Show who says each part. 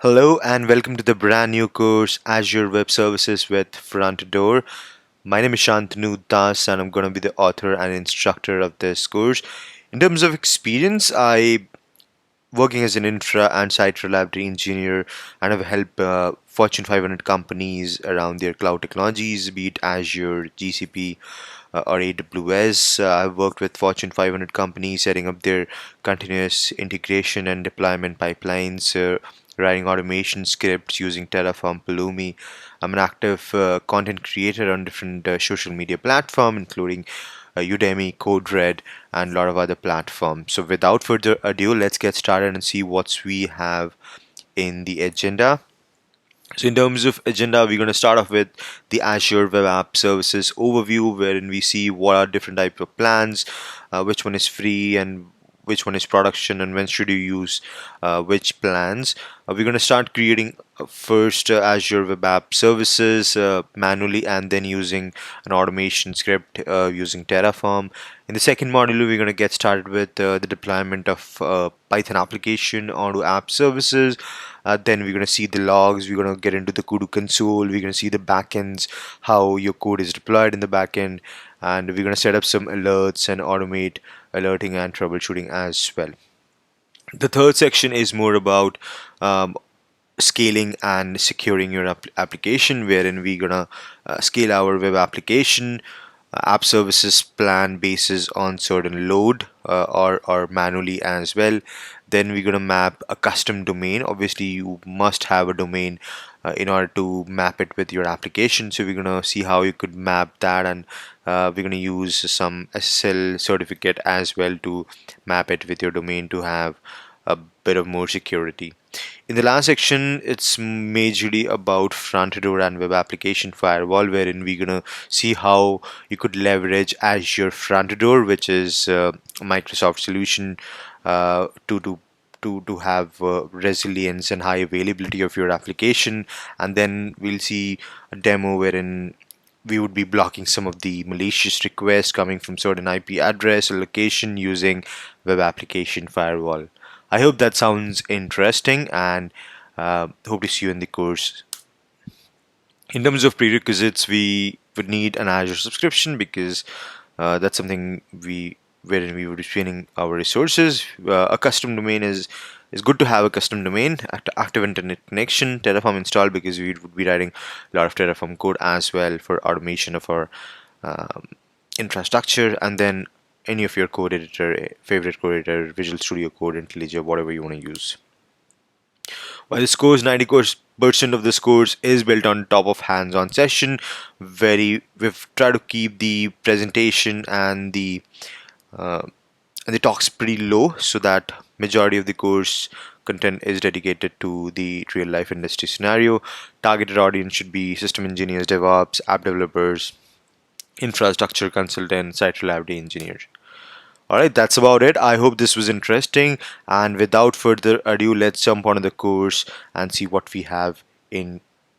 Speaker 1: Hello and welcome to the brand new course Azure Web Services with Front Door. My name is Shantanu Das and I'm going to be the author and instructor of this course. In terms of experience, I working as an infra and site reliability engineer and have helped Fortune 500 companies around their cloud technologies, be it Azure, GCP, or AWS. I've worked with Fortune 500 companies setting up their continuous integration and deployment pipelines, writing automation scripts using Terraform, Pulumi. I'm an active content creator on different social media platforms, including Udemy, CodeRed, and a lot of other platforms. So without further ado, let's get started and see what we have in the agenda. So in terms of agenda, we're going to start off with the Azure Web App Services overview, wherein we see what are different types of plans, which one is free and which one is production, and when should you use which plans. We're going to start creating first Azure Web App Services manually and then using an automation script using Terraform. In the second module, we're going to get started with the deployment of Python application onto app services. Then we're going to see the logs. We're going to get into the Kudu console. We're going to see the backends, how your code is deployed in the backend, and we're going to set up some alerts and automate alerting and troubleshooting as well. The third section is more about scaling and securing your application, wherein we're gonna scale our web application app services plan basis on certain load or manually as well. Then we're gonna map a custom domain. Obviously, you must have a domain in order to map it with your application. So we're gonna see how you could map that, and we're gonna use some SSL certificate as well to map it with your domain to have a bit of more security. In the last section, it's majorly about front door and web application firewall, wherein we're gonna see how you could leverage Azure front door, which is a Microsoft solution to have resilience and high availability of your application. And then we'll see a demo wherein we would be blocking some of the malicious requests coming from certain IP address or location using web application firewall. I hope that sounds interesting, and hope to see you in the course. In terms of prerequisites, we would need an Azure subscription because that's something wherein we would be training our resources. A custom domain is good to have a custom domain, active internet connection, Terraform installed because we would be writing a lot of Terraform code as well for automation of our infrastructure, and then any of your code editor, favorite code editor, Visual Studio Code, IntelliJ, whatever you want to use. While this course, 90% of this course is built on top of hands-on session. We've tried to keep the presentation and the talks pretty low so that majority of the course content is dedicated to the real life industry scenario. Targeted audience should be system engineers, DevOps, app developers, infrastructure consultant, site reliability engineers. Alright, that's about it. I hope this was interesting, and without further ado, let's jump onto the course and see what we have in